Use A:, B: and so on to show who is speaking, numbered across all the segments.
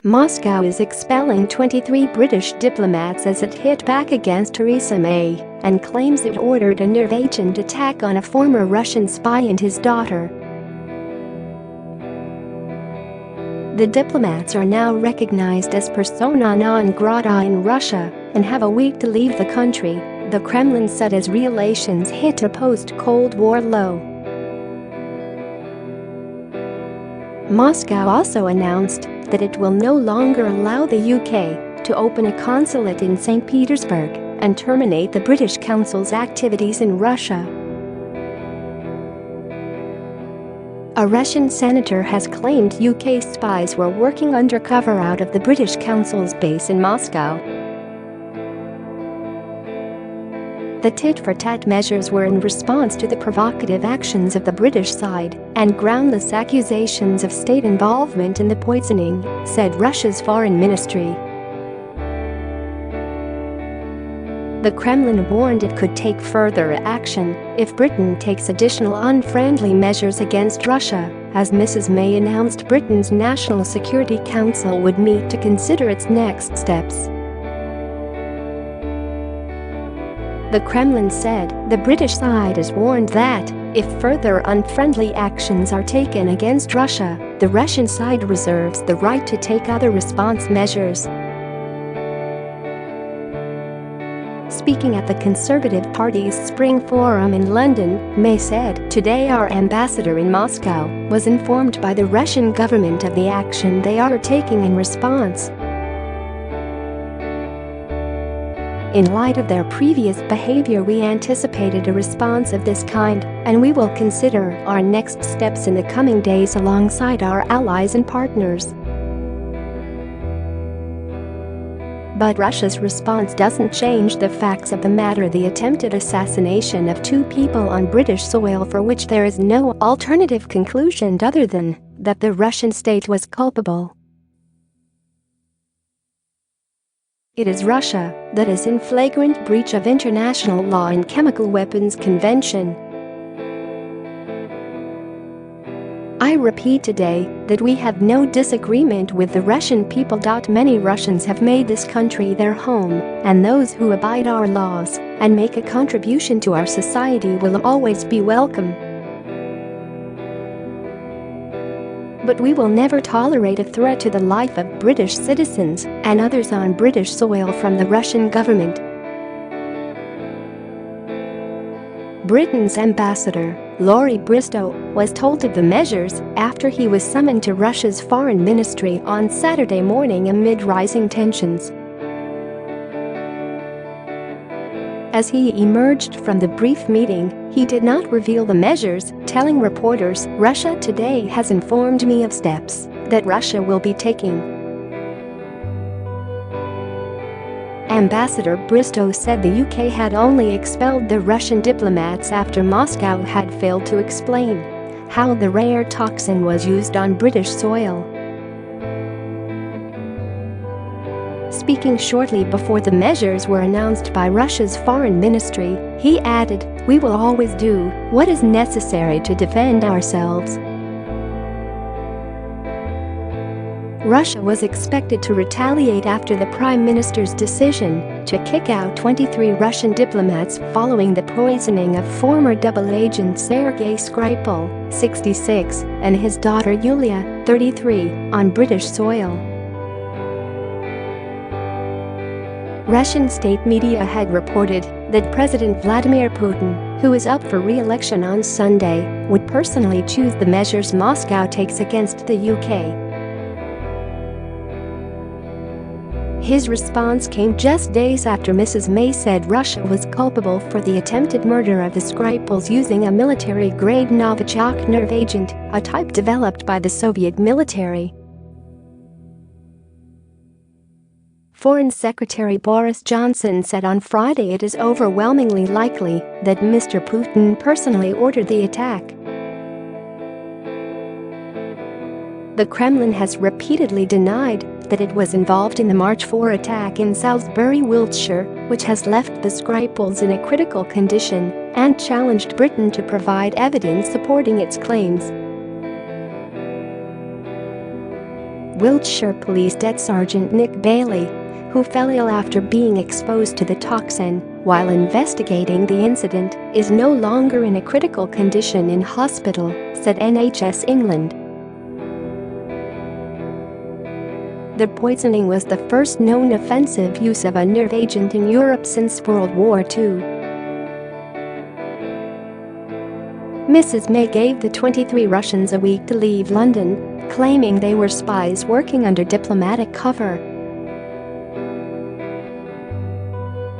A: Moscow is expelling 23 British diplomats as it hit back against Theresa May and claims it ordered a nerve agent attack on a former Russian spy and his daughter. The diplomats are now recognized as persona non grata in Russia and have a week to leave the country, the Kremlin said as relations hit a post-Cold War low. Moscow also announced that it will no longer allow the UK to open a consulate in St Petersburg and terminate the British Council's activities in Russia. A Russian senator has claimed UK spies were working undercover out of the British Council's base in Moscow. The tit-for-tat measures were in response to the provocative actions of the British side and groundless accusations of state involvement in the poisoning, said Russia's foreign ministry. The Kremlin warned it could take further action if Britain takes additional unfriendly measures against Russia, as Mrs May announced Britain's National Security Council would meet to consider its next steps. The Kremlin said the British side is warned that, if further unfriendly actions are taken against Russia, the Russian side reserves the right to take other response measures. Speaking at the Conservative Party's Spring Forum in London, May said, "Today our ambassador in Moscow was informed by the Russian government of the action they are taking in response. In light of their previous behaviour, we anticipated a response of this kind, and we will consider our next steps in the coming days alongside our allies and partners." But Russia's response doesn't change the facts of the matter: the attempted assassination of two people on British soil, for which there is no alternative conclusion other than that the Russian state was culpable. It is Russia that is in flagrant breach of international law and chemical weapons convention. I repeat today that we have no disagreement with the Russian people. Many Russians have made this country their home, and those who abide our laws and make a contribution to our society will always be welcome. But we will never tolerate a threat to the life of British citizens and others on British soil from the Russian government. Britain's ambassador, Laurie Bristow, was told of the measures after he was summoned to Russia's foreign ministry on Saturday morning amid rising tensions. As he emerged from the brief meeting, he did not reveal the measures, telling reporters, "Russia Today has informed me of steps that Russia will be taking." Ambassador Bristow said the UK had only expelled the Russian diplomats after Moscow had failed to explain how the rare toxin was used on British soil. Speaking shortly before the measures were announced by Russia's foreign ministry, he added, "We will always do what is necessary to defend ourselves." Russia was expected to retaliate after the Prime Minister's decision to kick out 23 Russian diplomats following the poisoning of former double agent Sergei Skripal, 66, and his daughter Yulia, 33, on British soil. Russian state media had reported that President Vladimir Putin, who is up for re-election on Sunday, would personally choose the measures Moscow takes against the UK. His response came just days after Mrs May said Russia was culpable for the attempted murder of the Skripals using a military-grade Novichok nerve agent, a type developed by the Soviet military. Foreign Secretary Boris Johnson said on Friday it is overwhelmingly likely that Mr. Putin personally ordered the attack. The Kremlin has repeatedly denied that it was involved in the March 4 attack in Salisbury, Wiltshire, which has left the Skripals in a critical condition, and challenged Britain to provide evidence supporting its claims. Wiltshire Police Det Sergeant Nick Bailey, who fell ill after being exposed to the toxin while investigating the incident, is no longer in a critical condition in hospital, said NHS England. The poisoning was the first known offensive use of a nerve agent in Europe since World War II. Mrs. May gave the 23 Russians a week to leave London, claiming they were spies working under diplomatic cover.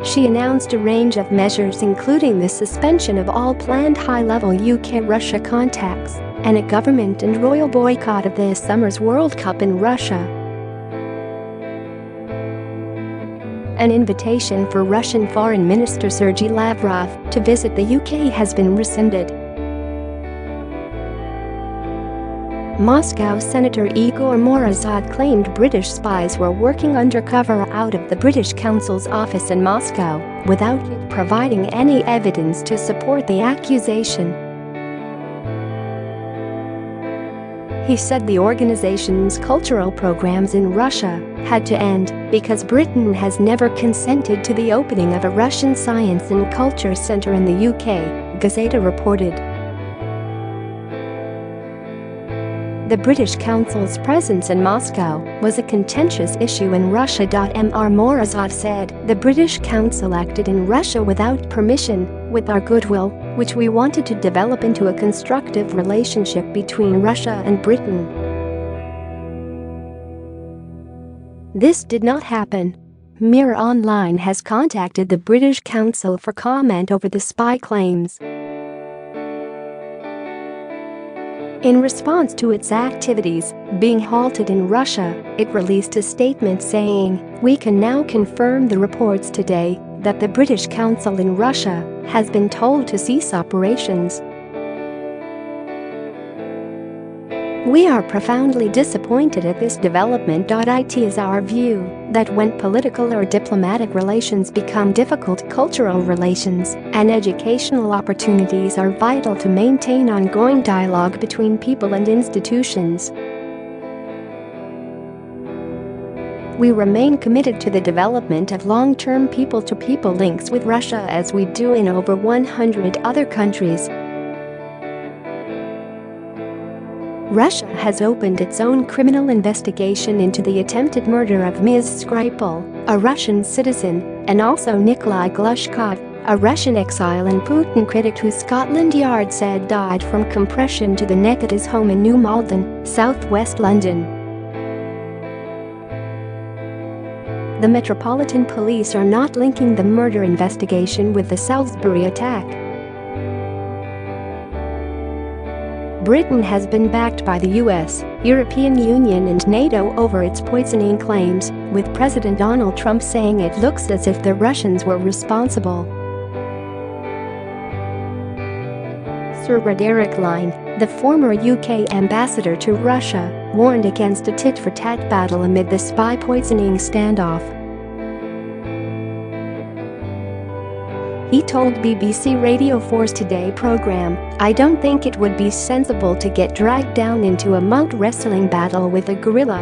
A: She announced a range of measures including the suspension of all planned high-level UK-Russia contacts and a government and royal boycott of this summer's World Cup in Russia. An invitation for Russian Foreign Minister Sergei Lavrov to visit the UK has been rescinded. Moscow Senator Igor Morazad claimed British spies were working undercover out of the British Council's office in Moscow, without providing any evidence to support the accusation. He said the organization's cultural programs in Russia had to end because Britain has never consented to the opening of a Russian science and culture centre in the UK, Gazeta reported. The British Council's presence in Moscow was a contentious issue in Russia.A Morazad said, "The British Council acted in Russia without permission, with our goodwill, which we wanted to develop into a constructive relationship between Russia and Britain. This did not happen." Mirror Online has contacted the British Council for comment over the spy claims. In response to its activities being halted in Russia, it released a statement saying, "We can now confirm the reports today that the British Council in Russia has been told to cease operations. We are profoundly disappointed at this development. It is our view that when political or diplomatic relations become difficult, cultural relations and educational opportunities are vital to maintain ongoing dialogue between people and institutions. We remain committed to the development of long-term people-to-people links with Russia as we do in over 100 other countries." Russia has opened its own criminal investigation into the attempted murder of Ms. Skripal, a Russian citizen, and also Nikolai Glushkov, a Russian exile and Putin critic who Scotland Yard said died from compression to the neck at his home in New Malden, southwest London. The Metropolitan Police are not linking the murder investigation with the Salisbury attack. Britain has been backed by the US, European Union and NATO over its poisoning claims, with President Donald Trump saying it looks as if the Russians were responsible. Sir Roderick Lyne, the former UK ambassador to Russia, warned against a tit-for-tat battle amid the spy poisoning standoff. He told BBC Radio 4's Today programme, "I don't think it would be sensible to get dragged down into a mud wrestling battle with a gorilla.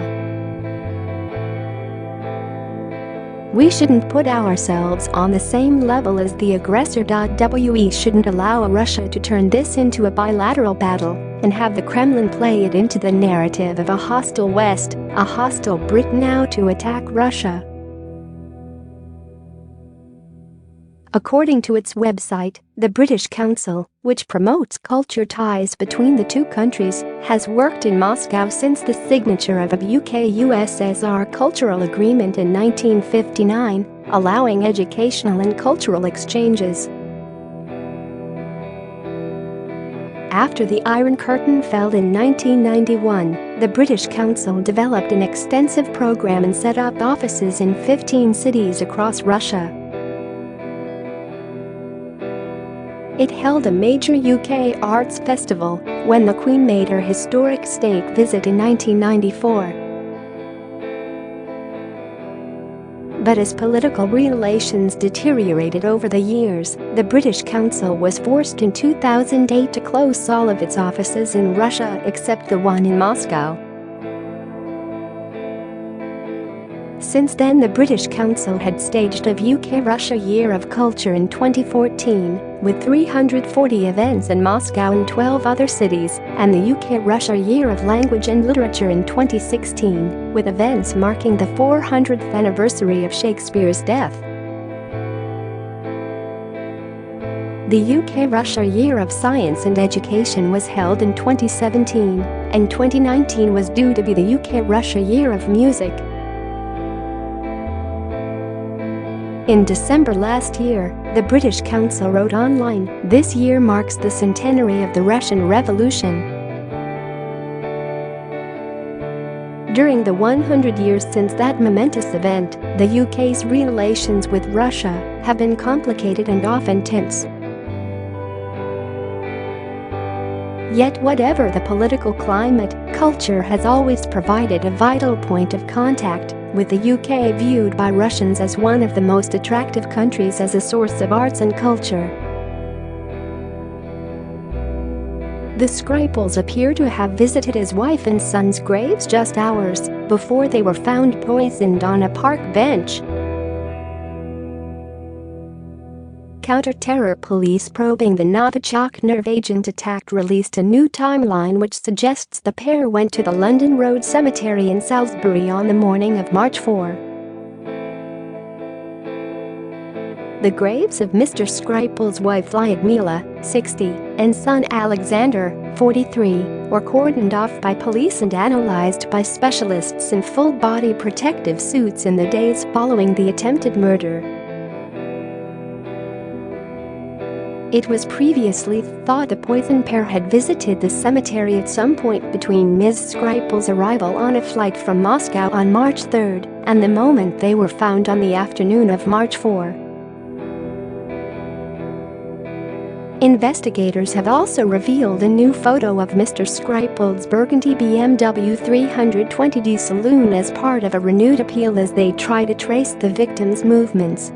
A: We shouldn't put ourselves on the same level as the aggressor. We shouldn't allow Russia to turn this into a bilateral battle and have the Kremlin play it into the narrative of a hostile West, a hostile Britain out to attack Russia." According to its website, the British Council, which promotes culture ties between the two countries, has worked in Moscow since the signature of a UK-USSR cultural agreement in 1959, allowing educational and cultural exchanges. After the Iron Curtain fell in 1991, the British Council developed an extensive program and set up offices in 15 cities across Russia. It held a major UK arts festival when the Queen made her historic state visit in 1994. But as political relations deteriorated over the years, the British Council was forced in 2008 to close all of its offices in Russia except the one in Moscow. Since then, the British Council had staged a UK-Russia Year of Culture in 2014, with 340 events in Moscow and 12 other cities, and the UK-Russia Year of Language and Literature in 2016, with events marking the 400th anniversary of Shakespeare's death. The UK-Russia Year of Science and Education was held in 2017, and 2019 was due to be the UK-Russia Year of Music. In December last year, the British Council wrote online, "This year marks the centenary of the Russian Revolution." During the 100 years since that momentous event, the UK's relations with Russia have been complicated and often tense. Yet whatever the political climate, culture has always provided a vital point of contact, with the UK viewed by Russians as one of the most attractive countries as a source of arts and culture. The Skripals appear to have visited his wife and son's graves just hours before they were found poisoned on a park bench. Counter-terror police probing the Novichok nerve agent attack released a new timeline which suggests the pair went to the London Road Cemetery in Salisbury on the morning of March 4. The graves of Mr. Skripal's wife Lyudmila, 60, and son Alexander, 43, were cordoned off by police and analyzed by specialists in full-body protective suits in the days following the attempted murder. It was previously thought the poisoned pair had visited the cemetery at some point between Ms. Skripal's arrival on a flight from Moscow on March 3 and the moment they were found on the afternoon of March 4. Investigators have also revealed a new photo of Mr. Skripal's burgundy BMW 320D saloon as part of a renewed appeal as they try to trace the victim's movements.